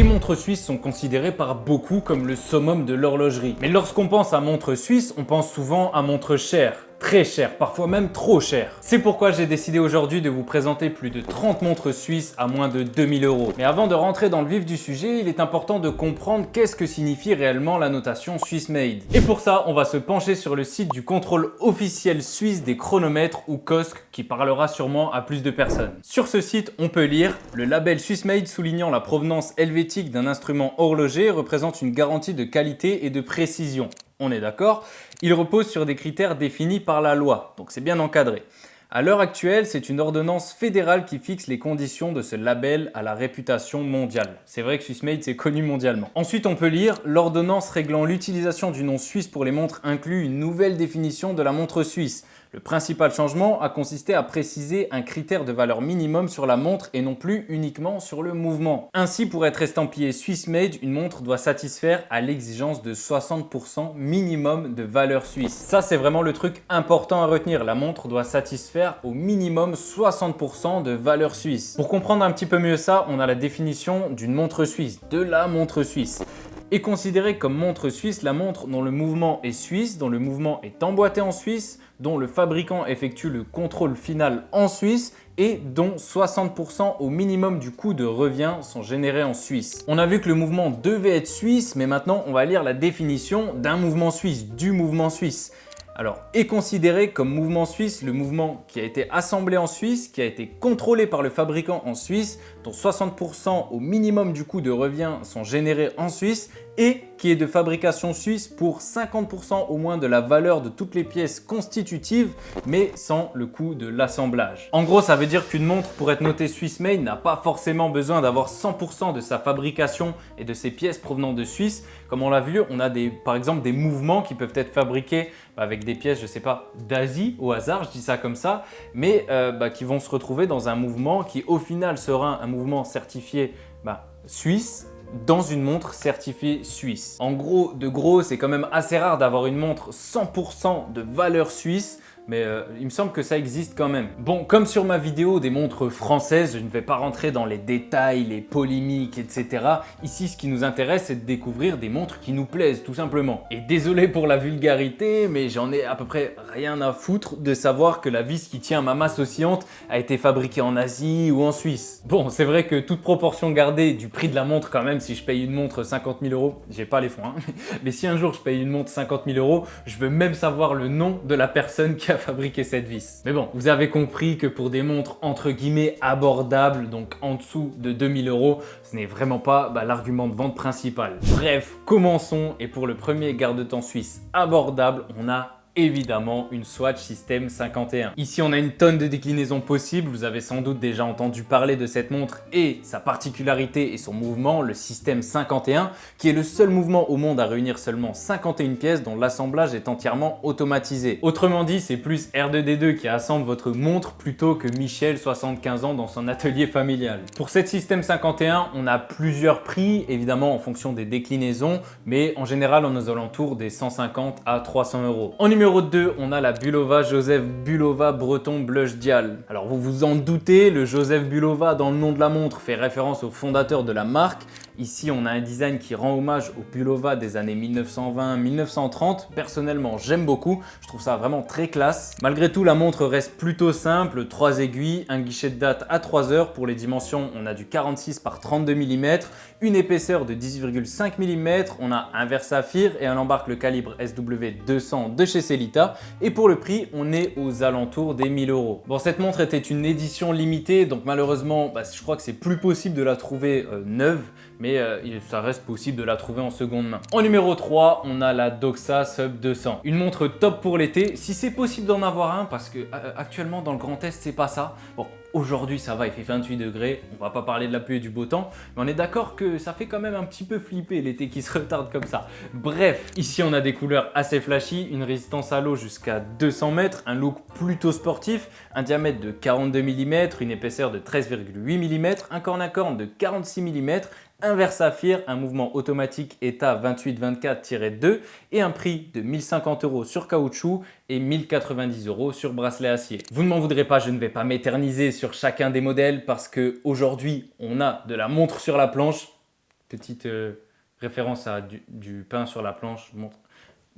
Les montres suisses sont considérées par beaucoup comme le summum de l'horlogerie. Mais lorsqu'on pense à montre suisse, on pense souvent à montre chère. Très cher, parfois même trop cher. C'est pourquoi j'ai décidé aujourd'hui de vous présenter plus de 30 montres suisses à moins de 2000 €. Mais avant de rentrer dans le vif du sujet, il est important de comprendre qu'est-ce que signifie réellement la notation Swiss Made. Et pour ça, on va se pencher sur le site du contrôle officiel suisse des chronomètres ou COSC qui parlera sûrement à plus de personnes. Sur ce site, on peut lire le label Swiss Made soulignant la provenance helvétique d'un instrument horloger représente une garantie de qualité et de précision. On est d'accord, il repose sur des critères définis par la loi, donc c'est bien encadré. À l'heure actuelle, c'est une ordonnance fédérale qui fixe les conditions de ce label à la réputation mondiale. C'est vrai que Swiss Made, c'est connu mondialement. Ensuite, on peut lire l'ordonnance réglant l'utilisation du nom suisse pour les montres inclut une nouvelle définition de la montre suisse. Le principal changement a consisté à préciser un critère de valeur minimum sur la montre et non plus uniquement sur le mouvement. Ainsi, pour être estampillé Swiss Made, une montre doit satisfaire à l'exigence de 60% minimum de valeur suisse. Ça, c'est vraiment le truc important à retenir. La montre doit satisfaire au minimum 60% de valeur suisse. Pour comprendre un petit peu mieux ça, on a la définition d'une montre suisse, de la montre suisse. Est considérée comme montre suisse la montre dont le mouvement est suisse, dont le mouvement est emboîté en Suisse, dont le fabricant effectue le contrôle final en Suisse et dont 60% au minimum du coût de revient sont générés en Suisse. On a vu que le mouvement devait être suisse, mais maintenant on va lire la définition d'un mouvement suisse, du mouvement suisse. Alors, est considéré comme mouvement suisse le mouvement qui a été assemblé en Suisse, qui a été contrôlé par le fabricant en Suisse, dont 60% au minimum du coût de revient sont générés en Suisse et qui est de fabrication suisse pour 50% au moins de la valeur de toutes les pièces constitutives, mais sans le coût de l'assemblage. En gros, ça veut dire qu'une montre, pour être notée Swiss Made, n'a pas forcément besoin d'avoir 100% de sa fabrication et de ses pièces provenant de Suisse. Comme on l'a vu, on a par exemple des mouvements qui peuvent être fabriqués avec des pièces, je sais pas, d'Asie au hasard, je dis ça comme ça, mais qui vont se retrouver dans un mouvement qui au final sera un mouvement certifié suisse, dans une montre certifiée suisse. En gros, c'est quand même assez rare d'avoir une montre 100% de valeur suisse, mais il me semble que ça existe quand même. Bon, comme sur ma vidéo des montres françaises, je ne vais pas rentrer dans les détails, les polémiques, etc. Ici, ce qui nous intéresse, c'est de découvrir des montres qui nous plaisent, tout simplement. Et désolé pour la vulgarité, mais j'en ai à peu près rien à foutre de savoir que la vis qui tient ma masse oscillante a été fabriquée en Asie ou en Suisse. Bon, c'est vrai que toute proportion gardée du prix de la montre quand même, si je paye une montre 50 000 €, j'ai pas les fonds, hein, mais si un jour je paye une montre 50 000 €, je veux même savoir le nom de la personne qui a fabriqué cette vis. Mais bon, vous avez compris que pour des montres entre guillemets abordables, donc en dessous de 2000 €, ce n'est vraiment pas l'argument de vente principal. Bref, commençons, et pour le premier garde-temps suisse abordable, on a évidemment une Swatch System 51. Ici, on a une tonne de déclinaisons possibles. Vous avez sans doute déjà entendu parler de cette montre et sa particularité et son mouvement, le System 51, qui est le seul mouvement au monde à réunir seulement 51 pièces dont l'assemblage est entièrement automatisé. Autrement dit, c'est plus R2D2 qui assemble votre montre plutôt que Michel, 75 ans, dans son atelier familial. Pour cette System 51, on a plusieurs prix, évidemment en fonction des déclinaisons, mais en général, on est aux alentours des 150 à 300 €. En numéro 2, on a la Bulova Joseph Bulova Breton Blush Dial. Alors vous vous en doutez, le Joseph Bulova dans le nom de la montre fait référence au fondateur de la marque. Ici, on a un design qui rend hommage au Bulova des années 1920-1930. Personnellement, j'aime beaucoup. Je trouve ça vraiment très classe. Malgré tout, la montre reste plutôt simple. 3 aiguilles, un guichet de date à 3 heures. Pour les dimensions, on a du 46 par 32 mm, une épaisseur de 18,5 mm. On a un verre saphir et on embarque le calibre SW200 de chez Sellita. Et pour le prix, on est aux alentours des 1000 €. Bon, cette montre était une édition limitée, donc malheureusement, je crois que c'est plus possible de la trouver neuve, mais ça reste possible de la trouver en seconde main. En numéro 3, on a la Doxa Sub 200. Une montre top pour l'été, si c'est possible d'en avoir un, parce que actuellement dans le Grand Est, c'est pas ça. Bon, aujourd'hui ça va, il fait 28 degrés, on va pas parler de la pluie et du beau temps, mais on est d'accord que ça fait quand même un petit peu flipper l'été qui se retarde comme ça. Bref, ici on a des couleurs assez flashy, une résistance à l'eau jusqu'à 200 mètres, un look plutôt sportif, un diamètre de 42 mm, une épaisseur de 13,8 mm, un corne à corne de 46 mm, un verre saphir, un mouvement automatique ETA 2824-2 et un prix de 1050 € sur caoutchouc et 1090 € sur bracelet acier. Vous ne m'en voudrez pas, je ne vais pas m'éterniser sur chacun des modèles parce qu'aujourd'hui, on a de la montre sur la planche. petite référence à du pain sur la planche montre.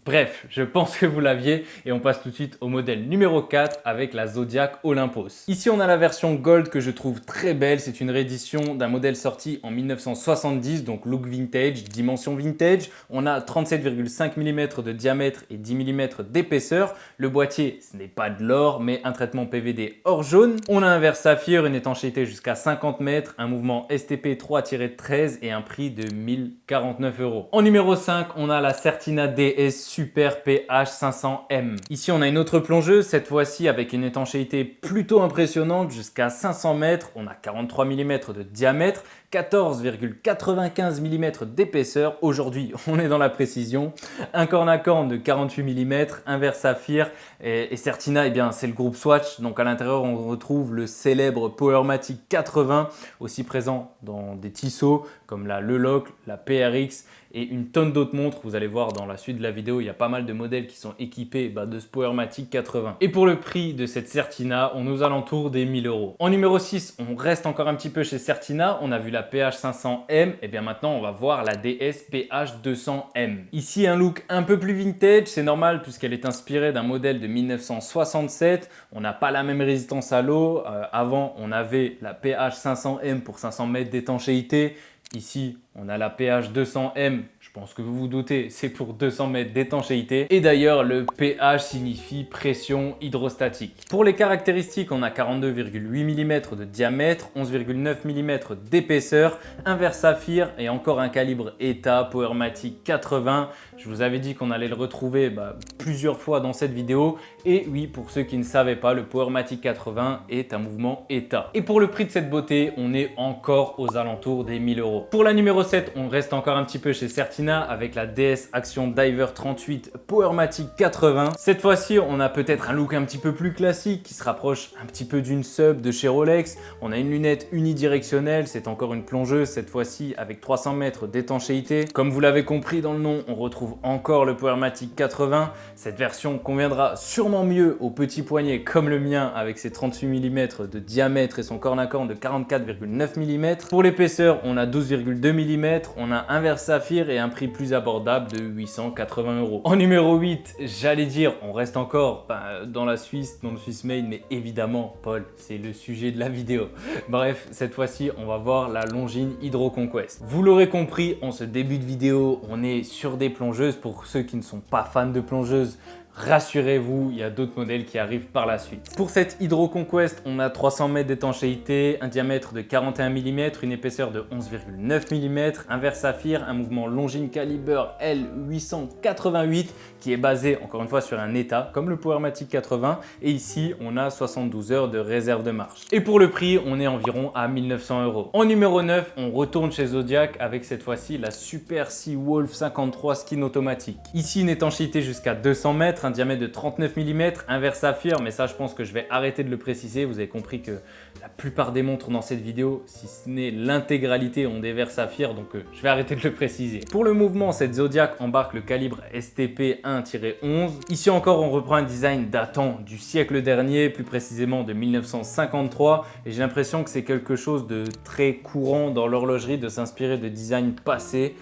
Bref, je pense que vous l'aviez et on passe tout de suite au modèle numéro 4 avec la Zodiac Olympos. Ici, on a la version Gold que je trouve très belle. C'est une réédition d'un modèle sorti en 1970, donc look vintage, dimension vintage. On a 37,5 mm de diamètre et 10 mm d'épaisseur. Le boîtier, ce n'est pas de l'or, mais un traitement PVD hors jaune. On a un verre saphir, une étanchéité jusqu'à 50 mètres, un mouvement STP 3-13 et un prix de 1049 €. En numéro 5, on a la Certina DS Super PH 500M. Ici, on a une autre plongeuse, cette fois-ci avec une étanchéité plutôt impressionnante jusqu'à 500 mètres. On a 43 mm de diamètre, 14,95 mm d'épaisseur. Aujourd'hui, on est dans la précision. Un corne à corne de 48 mm, un verre saphir et Certina, eh bien, c'est le groupe Swatch. Donc à l'intérieur, on retrouve le célèbre Powermatic 80, aussi présent dans des Tissot comme la Leloc, la PRX et une tonne d'autres montres. Vous allez voir dans la suite de la vidéo, il y a pas mal de modèles qui sont équipés de ce Powermatic 80. Et pour le prix de cette Certina, on est aux alentours des 1000 €. En numéro 6, on reste encore un petit peu chez Certina. On a vu la PH 500M et bien maintenant on va voir la DS PH 200M. Ici un look un peu plus vintage, c'est normal puisqu'elle est inspirée d'un modèle de 1967. On n'a pas la même résistance à l'eau. Avant on avait la PH 500M pour 500 mètres d'étanchéité. Ici, on a la PH 200M, je pense que vous vous doutez, c'est pour 200 mètres d'étanchéité. Et d'ailleurs, le PH signifie pression hydrostatique. Pour les caractéristiques, on a 42,8 mm de diamètre, 11,9 mm d'épaisseur, un verre saphir et encore un calibre ETA Powermatic 80. Je vous avais dit qu'on allait le retrouver plusieurs fois dans cette vidéo. Et oui, pour ceux qui ne savaient pas, le Powermatic 80 est un mouvement ETA. Et pour le prix de cette beauté, on est encore aux alentours des 1000 €. Pour la numéro 7, on reste encore un petit peu chez Certina avec la DS Action Diver 38 Powermatic 80. Cette fois-ci, on a peut-être un look un petit peu plus classique qui se rapproche un petit peu d'une sub de chez Rolex. On a une lunette unidirectionnelle, c'est encore une plongeuse cette fois-ci avec 300 mètres d'étanchéité. Comme vous l'avez compris dans le nom, on retrouve encore le Powermatic 80. Cette version conviendra sûrement mieux aux petits poignets comme le mien avec ses 38 mm de diamètre et son corne à corne de 44,9 mm. Pour l'épaisseur, on a 12,2 mm, on a un verre saphir et un prix plus abordable de 880 €. En numéro 8, j'allais dire, on reste encore dans la Suisse, dans le Swiss Made, mais évidemment, Paul, c'est le sujet de la vidéo. Bref, cette fois-ci, on va voir la Longines Hydro Conquest. Vous l'aurez compris, en ce début de vidéo, on est sur des plongeuses. Pour ceux qui ne sont pas fans de plongeuses, rassurez-vous, il y a d'autres modèles qui arrivent par la suite. Pour cette Hydro Conquest, on a 300 mètres d'étanchéité, un diamètre de 41 mm, une épaisseur de 11,9 mm, un verre saphir, un mouvement Longines caliber L888 qui est basé encore une fois sur un ETA comme le Powermatic 80 et ici on a 72 heures de réserve de marche. Et pour le prix, on est environ à 1900 €. En numéro 9, on retourne chez Zodiac avec cette fois-ci la Super Seawolf 53 Skin automatique. Ici une étanchéité jusqu'à 200 mètres, un diamètre de 39 mm, un verre saphir, mais ça je pense que je vais arrêter de le préciser. Vous avez compris que la plupart des montres dans cette vidéo, si ce n'est l'intégralité, ont des verres saphir, donc je vais arrêter de le préciser. Pour le mouvement, cette Zodiac embarque le calibre STP 1-11. Ici encore, on reprend un design datant du siècle dernier, plus précisément de 1953, et j'ai l'impression que c'est quelque chose de très courant dans l'horlogerie de s'inspirer de designs passés.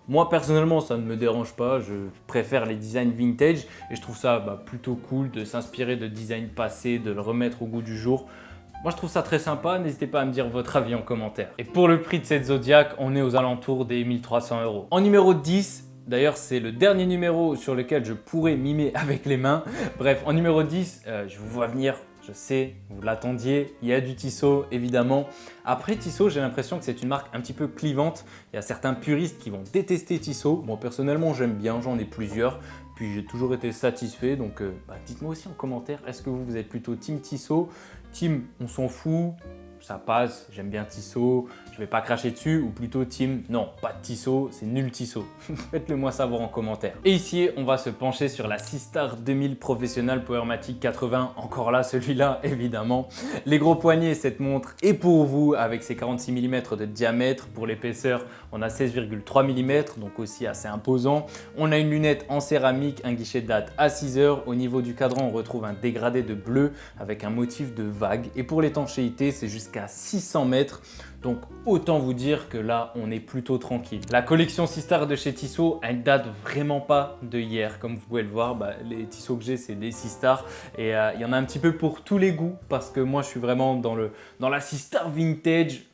Moi personnellement ça ne me dérange pas, je préfère les designs vintage et je trouve ça plutôt cool de s'inspirer de designs passés, de le remettre au goût du jour. Moi je trouve ça très sympa, n'hésitez pas à me dire votre avis en commentaire. Et pour le prix de cette Zodiac, on est aux alentours des 1300 €. En numéro 10, d'ailleurs, c'est le dernier numéro sur lequel je pourrais mimer avec les mains. Bref, en numéro 10, je vous vois venir. Je sais, vous l'attendiez, il y a du Tissot évidemment. Après Tissot, j'ai l'impression que c'est une marque un petit peu clivante. Il y a certains puristes qui vont détester Tissot. Moi personnellement j'aime bien, j'en ai plusieurs. Puis j'ai toujours été satisfait, donc dites-moi aussi en commentaire, est-ce que vous êtes plutôt team Tissot, team on s'en fout, ça passe, j'aime bien Tissot, je vais pas cracher dessus, ou plutôt team non, pas de Tissot, c'est nul Tissot. Faites-le moi savoir en commentaire. Et ici, on va se pencher sur la Seastar 2000 Professional Powermatic 80. Encore là, celui-là, évidemment. Les gros poignets, cette montre est pour vous avec ses 46 mm de diamètre. Pour l'épaisseur, on a 16,3 mm, donc aussi assez imposant. On a une lunette en céramique, un guichet de date à 6 heures. Au niveau du cadran, on retrouve un dégradé de bleu avec un motif de vague. Et pour l'étanchéité, c'est jusqu'à 600 mètres. Donc autant vous dire que là, on est plutôt tranquille. La collection 6 stars de chez Tissot, elle date vraiment pas de hier. Comme vous pouvez le voir, les Tissot que j'ai, c'est des 6 stars. Et il y en a un petit peu pour tous les goûts parce que moi, je suis vraiment dans la 6 stars vintage.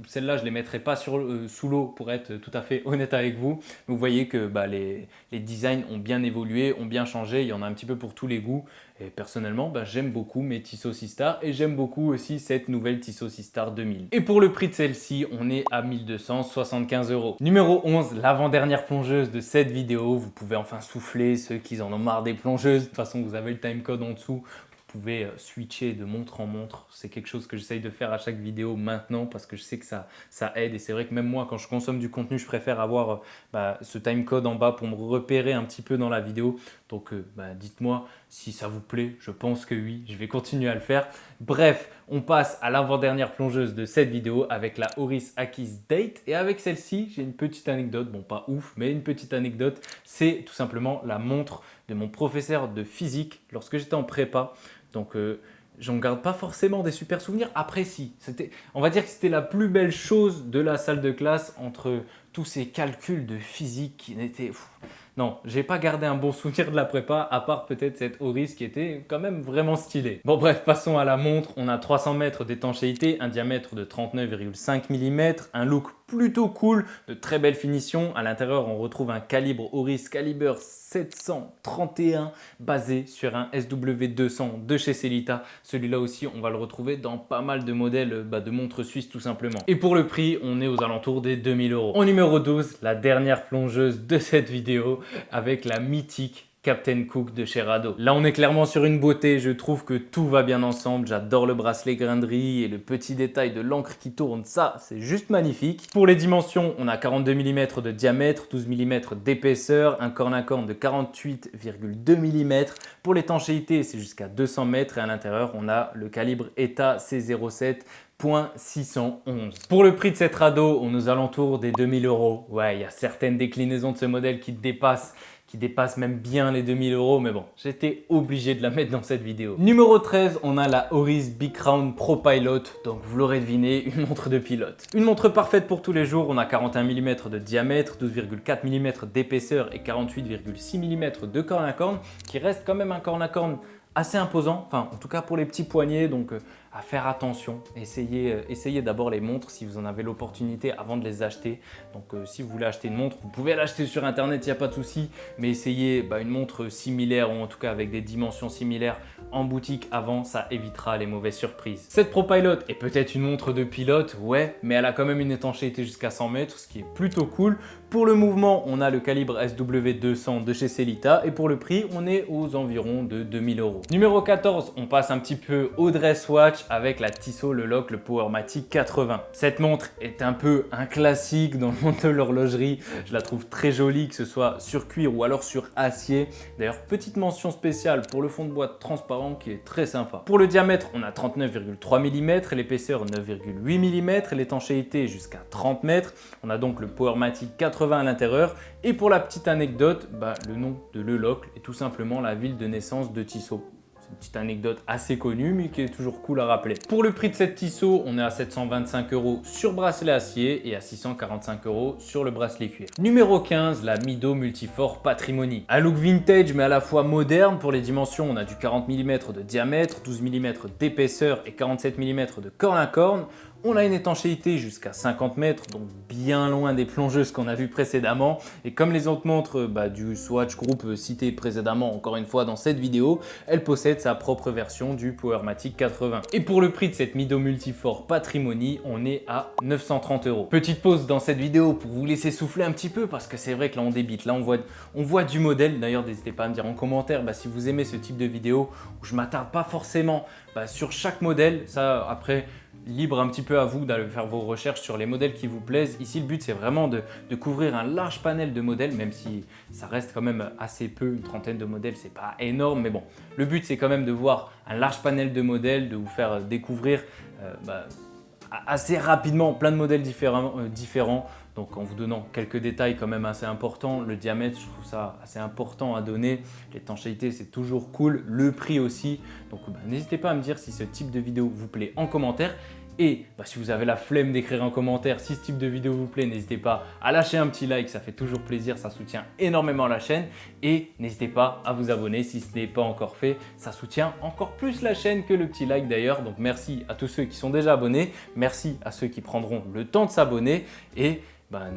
Celle-là, je ne les mettrai pas sous l'eau pour être tout à fait honnête avec vous. Vous voyez que les designs ont bien évolué, ont bien changé. Il y en a un petit peu pour tous les goûts. Et personnellement, j'aime beaucoup mes Tissot 6 stars et j'aime beaucoup aussi cette nouvelle Tissot 6 stars 2000. Et pour le prix de celle-ci, on est à 1275 €. Numéro 11, l'avant-dernière plongeuse de cette vidéo. Vous pouvez enfin souffler, ceux qui en ont marre des plongeuses. De toute façon, vous avez le timecode en dessous. Vous pouvez switcher de montre en montre. C'est quelque chose que j'essaye de faire à chaque vidéo maintenant parce que je sais que ça aide. Et c'est vrai que même moi, quand je consomme du contenu, je préfère avoir ce timecode en bas pour me repérer un petit peu dans la vidéo. Donc dites-moi si ça vous plaît. Je pense que oui, je vais continuer à le faire. Bref, on passe à l'avant-dernière plongeuse de cette vidéo avec la Oris Akis Date. Et avec celle-ci, j'ai une petite anecdote. Bon, pas ouf, mais une petite anecdote. C'est tout simplement la montre de mon professeur de physique lorsque j'étais en prépa. Donc, j'en garde pas forcément des super souvenirs. Après, si. On va dire que c'était la plus belle chose de la salle de classe entre tous ces calculs de physique qui n'étaient... Non, j'ai pas gardé un bon souvenir de la prépa, à part peut-être cette Oris qui était quand même vraiment stylée. Bon bref, passons à la montre. On a 300 mètres d'étanchéité, un diamètre de 39,5 mm, un look plutôt cool, de très belle finition. À l'intérieur, on retrouve un calibre Oris Caliber 731 basé sur un SW200 de chez Sellita. Celui-là aussi, on va le retrouver dans pas mal de modèles de montres suisses tout simplement. Et pour le prix, on est aux alentours des 2000 €. En numéro 12, la dernière plongeuse de cette vidéo avec la mythique Captain Cook de chez Rado. Là, on est clairement sur une beauté. Je trouve que tout va bien ensemble. J'adore le bracelet grinderie et le petit détail de l'encre qui tourne. Ça, c'est juste magnifique. Pour les dimensions, on a 42 mm de diamètre, 12 mm d'épaisseur, un corne à corne de 48,2 mm. Pour l'étanchéité, c'est jusqu'à 200 mètres et à l'intérieur, on a le calibre ETA C07. .611. Pour le prix de cette Rado, on est aux alentours des 2000 €. Ouais, il y a certaines déclinaisons de ce modèle qui dépassent même bien les 2000 €, mais bon, j'étais obligé de la mettre dans cette vidéo. Numéro 13, on a la Oris Big Crown Pro Pilot, donc vous l'aurez deviné, une montre de pilote. Une montre parfaite pour tous les jours, on a 41 mm de diamètre, 12,4 mm d'épaisseur et 48,6 mm de corne à corne, qui reste quand même un corne à corne assez imposant, enfin en tout cas pour les petits poignets, donc à faire attention. Essayez d'abord les montres si vous en avez l'opportunité avant de les acheter. Donc si vous voulez acheter une montre, vous pouvez l'acheter sur internet, il n'y a pas de souci, mais essayez une montre similaire ou en tout cas avec des dimensions similaires en boutique avant, ça évitera les mauvaises surprises. Cette Pro Pilot est peut-être une montre de pilote, ouais, mais elle a quand même une étanchéité jusqu'à 100 mètres, ce qui est plutôt cool. Pour le mouvement, on a le calibre SW200 de chez Sellita et pour le prix, on est aux environs de 2000 €. Numéro 14, on passe un petit peu au dress watch avec la Tissot Le Lock, le Powermatic 80. Cette montre est un peu un classique dans le monde de l'horlogerie. Je la trouve très jolie, que ce soit sur cuir ou alors sur acier. D'ailleurs, petite mention spéciale pour le fond de boîte transparent qui est très sympa. Pour le diamètre, on a 39,3 mm, l'épaisseur 9,8 mm, l'étanchéité jusqu'à 30 mètres. On a donc le Powermatic 80 à l'intérieur. Et pour la petite anecdote, le nom de Le Locle est tout simplement la ville de naissance de Tissot. C'est une petite anecdote assez connue, mais qui est toujours cool à rappeler. Pour le prix de cette Tissot, on est à 725 € sur bracelet acier et à 645 € sur le bracelet cuir. Numéro 15, la Mido Multifort Patrimony. Un look vintage, mais à la fois moderne. Pour les dimensions, on a du 40 mm de diamètre, 12 mm d'épaisseur et 47 mm de corne à corne. On a une étanchéité jusqu'à 50 mètres, donc bien loin des plongeuses qu'on a vues précédemment. Et comme les autres montres du Swatch Group cité précédemment, encore une fois dans cette vidéo, elle possède sa propre version du Powermatic 80. Et pour le prix de cette Mido Multifort Patrimony, on est à 930 €. Petite pause dans cette vidéo pour vous laisser souffler un petit peu, parce que c'est vrai que là on débite, là on voit du modèle. D'ailleurs, n'hésitez pas à me dire en commentaire si vous aimez ce type de vidéo où je m'attarde pas forcément sur chaque modèle. Ça, après, libre un petit peu à vous d'aller faire vos recherches sur les modèles qui vous plaisent. Ici, le but, c'est vraiment de couvrir un large panel de modèles, même si ça reste quand même assez peu, une trentaine de modèles, c'est pas énorme, mais bon. Le but, c'est quand même de voir un large panel de modèles, de vous faire découvrir assez rapidement plein de modèles différents. Donc en vous donnant quelques détails quand même assez importants, le diamètre, je trouve ça assez important à donner, l'étanchéité c'est toujours cool, le prix aussi. Donc n'hésitez pas à me dire si ce type de vidéo vous plaît en commentaire. Et si vous avez la flemme d'écrire un commentaire, si ce type de vidéo vous plaît, n'hésitez pas à lâcher un petit like, ça fait toujours plaisir, ça soutient énormément la chaîne. Et n'hésitez pas à vous abonner si ce n'est pas encore fait, ça soutient encore plus la chaîne que le petit like d'ailleurs. Donc merci à tous ceux qui sont déjà abonnés, merci à ceux qui prendront le temps de s'abonner et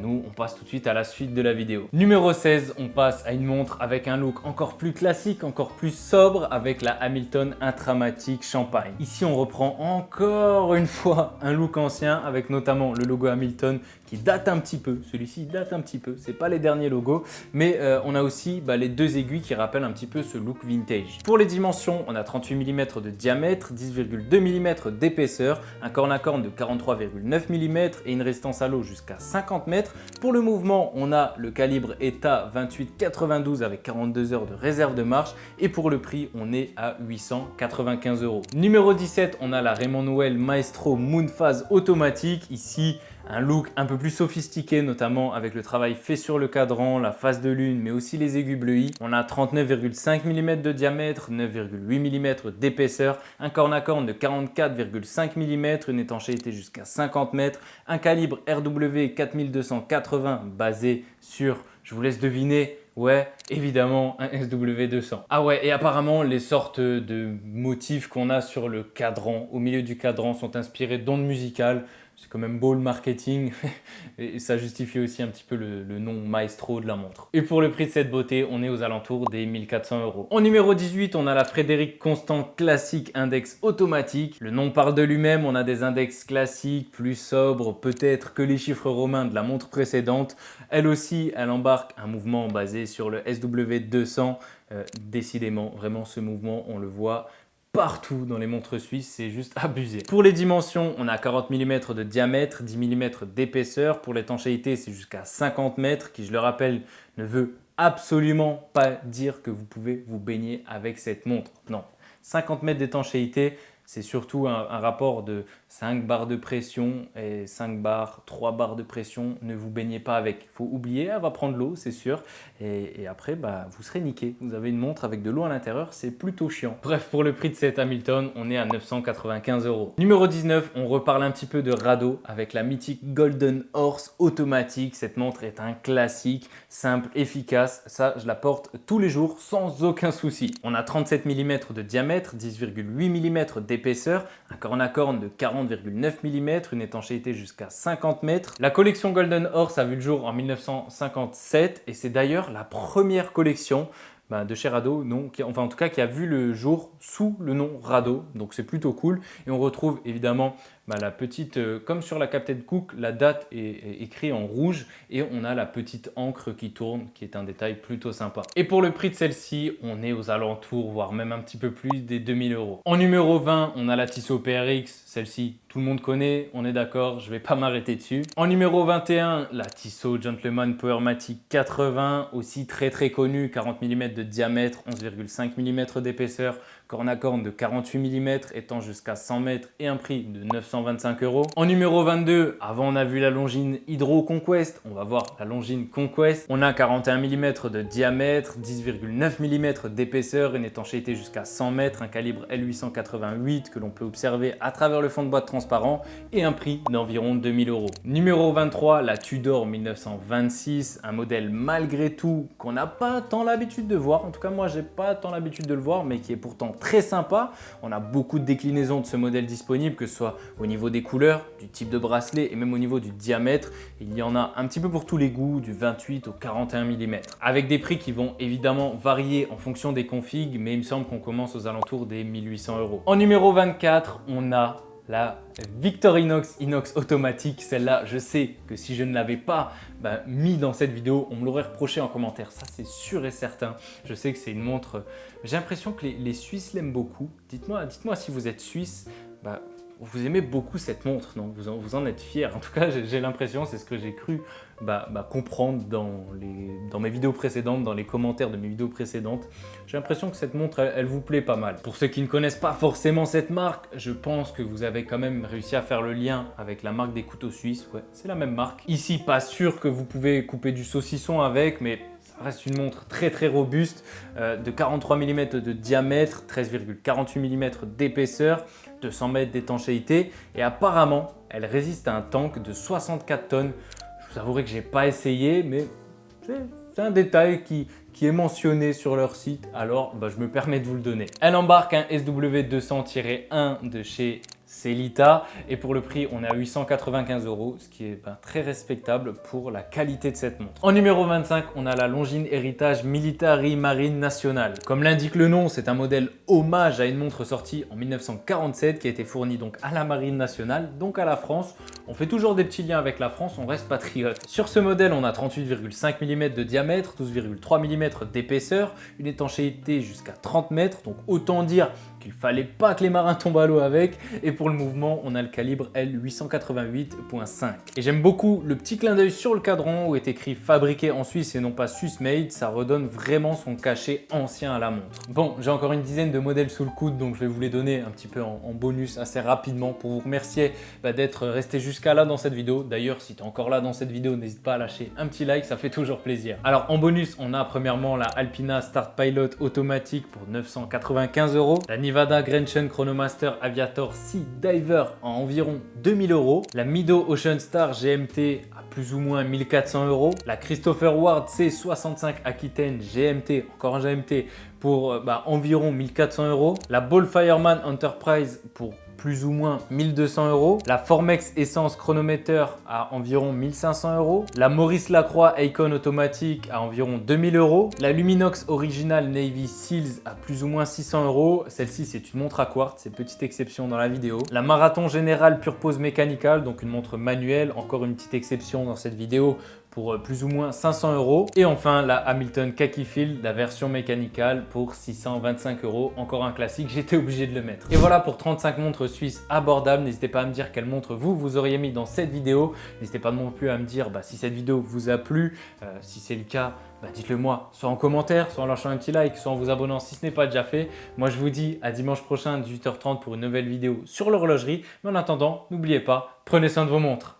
nous, on passe tout de suite à la suite de la vidéo. Numéro 16, on passe à une montre avec un look encore plus classique, encore plus sobre avec la Hamilton Intramatic Champagne. Ici, on reprend encore une fois un look ancien avec notamment le logo Hamilton qui date un petit peu. Celui-ci date un petit peu, c'est pas les derniers logos, mais on a aussi les deux aiguilles qui rappellent un petit peu ce look vintage. Pour les dimensions, on a 38 mm de diamètre, 10,2 mm d'épaisseur, un corne à corne de 43,9 mm et une résistance à l'eau jusqu'à 50 mètres. Pour le mouvement, on a le calibre ETA 2892 avec 42 heures de réserve de marche et pour le prix, on est à 895 €. Numéro 17, on a la Raymond Noël Maestro Moonphase automatique. Ici, un look un peu plus sophistiqué, notamment avec le travail fait sur le cadran, la phase de lune, mais aussi les aigus bleuis. On a 39,5 mm de diamètre, 9,8 mm d'épaisseur, un corne à corne de 44,5 mm, une étanchéité jusqu'à 50 mètres, un calibre RW 4280 basé sur, je vous laisse deviner, ouais, évidemment, un SW200. Ah ouais, et apparemment, les sortes de motifs qu'on a sur le cadran, au milieu du cadran, sont inspirés d'ondes musicales. C'est quand même beau le marketing et ça justifie aussi un petit peu le nom maestro de la montre. Et pour le prix de cette beauté, on est aux alentours des 1400 €. En numéro 18, on a la Frédéric Constant Classique Index automatique. Le nom parle de lui-même, on a des index classiques, plus sobres peut-être que les chiffres romains de la montre précédente. Elle aussi, elle embarque un mouvement basé sur le SW200. Décidément, vraiment ce mouvement, on le voit partout dans les montres suisses, c'est juste abusé. Pour les dimensions, on a 40 mm de diamètre, 10 mm d'épaisseur. Pour l'étanchéité, c'est jusqu'à 50 mètres, qui je le rappelle, ne veut absolument pas dire que vous pouvez vous baigner avec cette montre. Non, 50 mètres d'étanchéité, c'est surtout un rapport de 5 barres de pression et 5 barres, 3 barres de pression. Ne vous baignez pas avec. Il faut oublier, elle va prendre l'eau, c'est sûr. Et après, vous serez niqué. Vous avez une montre avec de l'eau à l'intérieur, c'est plutôt chiant. Bref, pour le prix de cette Hamilton, on est à 995 €. Numéro 19, on reparle un petit peu de radeau avec la mythique Golden Horse automatique. Cette montre est un classique, simple, efficace. Ça, je la porte tous les jours sans aucun souci. On a 37 mm de diamètre, 10,8 mm d'épaisseur, un corne à corne de 40,9 mm, une étanchéité jusqu'à 50 mètres. La collection Golden Horse a vu le jour en 1957 et c'est d'ailleurs la première collection de chez Rado, en tout cas qui a vu le jour sous le nom Rado, donc c'est plutôt cool. Et on retrouve évidemment la petite, comme sur la Captain Cook, la date est écrite en rouge et on a la petite encre qui tourne, qui est un détail plutôt sympa. Et pour le prix de celle-ci, on est aux alentours, voire même un petit peu plus des 2000 €. En numéro 20, on a la Tissot PRX, celle-ci tout le monde connaît, on est d'accord, je ne vais pas m'arrêter dessus. En numéro 21, la Tissot Gentleman Powermatic 80, aussi très connue, 40 mm de diamètre, 11,5 mm d'épaisseur, corne à corne de 48 mm, étant jusqu'à 100 mètres et un prix de 925 €. En numéro 22, avant on a vu la Longines Hydro Conquest, on va voir la Longines Conquest. On a 41 mm de diamètre, 10,9 mm d'épaisseur, une étanchéité jusqu'à 100 mètres, un calibre L888 que l'on peut observer à travers le fond de boîte transparent et un prix d'environ 2000 €. Numéro 23, la Tudor 1926, un modèle malgré tout qu'on n'a pas tant l'habitude de voir. En tout cas, moi, j'ai pas tant l'habitude de le voir, mais qui est pourtant très sympa. On a beaucoup de déclinaisons de ce modèle disponible, que ce soit au niveau des couleurs, du type de bracelet et même au niveau du diamètre. Il y en a un petit peu pour tous les goûts, du 28 au 41 mm. Avec des prix qui vont évidemment varier en fonction des configs, mais il me semble qu'on commence aux alentours des 1800 €. En numéro 24, on a la Victorinox Inox automatique. Celle-là, je sais que si je ne l'avais pas mis dans cette vidéo, on me l'aurait reproché en commentaire. Ça, c'est sûr et certain. Je sais que c'est une montre. J'ai l'impression que les Suisses l'aiment beaucoup. Dites-moi si vous êtes Suisse. Vous aimez beaucoup cette montre, non? Vous en êtes fiers. En tout cas, j'ai l'impression, c'est ce que j'ai cru comprendre dans mes vidéos précédentes, dans les commentaires de mes vidéos précédentes. J'ai l'impression que cette montre, elle vous plaît pas mal. Pour ceux qui ne connaissent pas forcément cette marque, je pense que vous avez quand même réussi à faire le lien avec la marque des couteaux suisses. Ouais, c'est la même marque. Ici, pas sûr que vous pouvez couper du saucisson avec, mais ça Ça reste une montre très robuste, de 43 mm de diamètre, 13,48 mm d'épaisseur, 200 mètres d'étanchéité et apparemment elle résiste à un tank de 64 tonnes. Je vous avouerai que j'ai pas essayé, mais c'est un détail qui est mentionné sur leur site, alors je me permets de vous le donner. Elle embarque un SW200-1 de chez Sellita et pour le prix on est à 895 €, ce qui est très respectable pour la qualité de cette montre. En numéro 25, on a la Longines Heritage Military Marine Nationale. Comme l'indique le nom, c'est un modèle hommage à une montre sortie en 1947 qui a été fournie donc à la Marine Nationale, donc à la France. On fait toujours des petits liens avec la France, on reste patriote. Sur ce modèle, on a 38,5 mm de diamètre, 12,3 mm d'épaisseur, une étanchéité jusqu'à 30 mètres, donc autant dire qu'il fallait pas que les marins tombent à l'eau avec. Et pour le mouvement, on a le calibre L888.5. Et j'aime beaucoup le petit clin d'œil sur le cadran où est écrit fabriqué en Suisse et non pas Swiss made. Ça redonne vraiment son cachet ancien à la montre. Bon, j'ai encore une dizaine de modèles sous le coude, donc je vais vous les donner un petit peu en bonus assez rapidement pour vous remercier d'être resté jusqu'à là dans cette vidéo. D'ailleurs, si tu es encore là dans cette vidéo, n'hésite pas à lâcher un petit like, ça fait toujours plaisir. Alors en bonus, on a premièrement la Alpina Start Pilot automatique pour 995 €, la Nevada Grenchen Chronomaster Aviator Sea Diver à environ 2000 €, la Mido Ocean Star GMT à plus ou moins 1400 €, la Christopher Ward C65 Aquitaine GMT, encore un GMT, pour environ 1400 €, la Ball Fireman Enterprise pour plus ou moins 1200 €, la Formex Essence Chronometer à environ 1500 €, la Maurice Lacroix Icon automatique à environ 2000 €, la Luminox Original Navy Seals à plus ou moins 600 €, celle-ci c'est une montre à quartz, c'est petite exception dans la vidéo, la Marathon Général Pure Pose Mécanical, donc une montre manuelle, encore une petite exception dans cette vidéo, pour plus ou moins 500 €. Et enfin la Hamilton Khaki Field, la version mécanicale pour 625 €. Encore un classique, j'étais obligé de le mettre. Et voilà pour 35 montres suisses abordables. N'hésitez pas à me dire quelle montre vous auriez mis dans cette vidéo. N'hésitez pas non plus à me dire si cette vidéo vous a plu. Si c'est le cas, dites-le moi, soit en commentaire, soit en lâchant un petit like, soit en vous abonnant si ce n'est pas déjà fait. Moi je vous dis à dimanche prochain 18h30 pour une nouvelle vidéo sur l'horlogerie. Mais en attendant, n'oubliez pas, prenez soin de vos montres.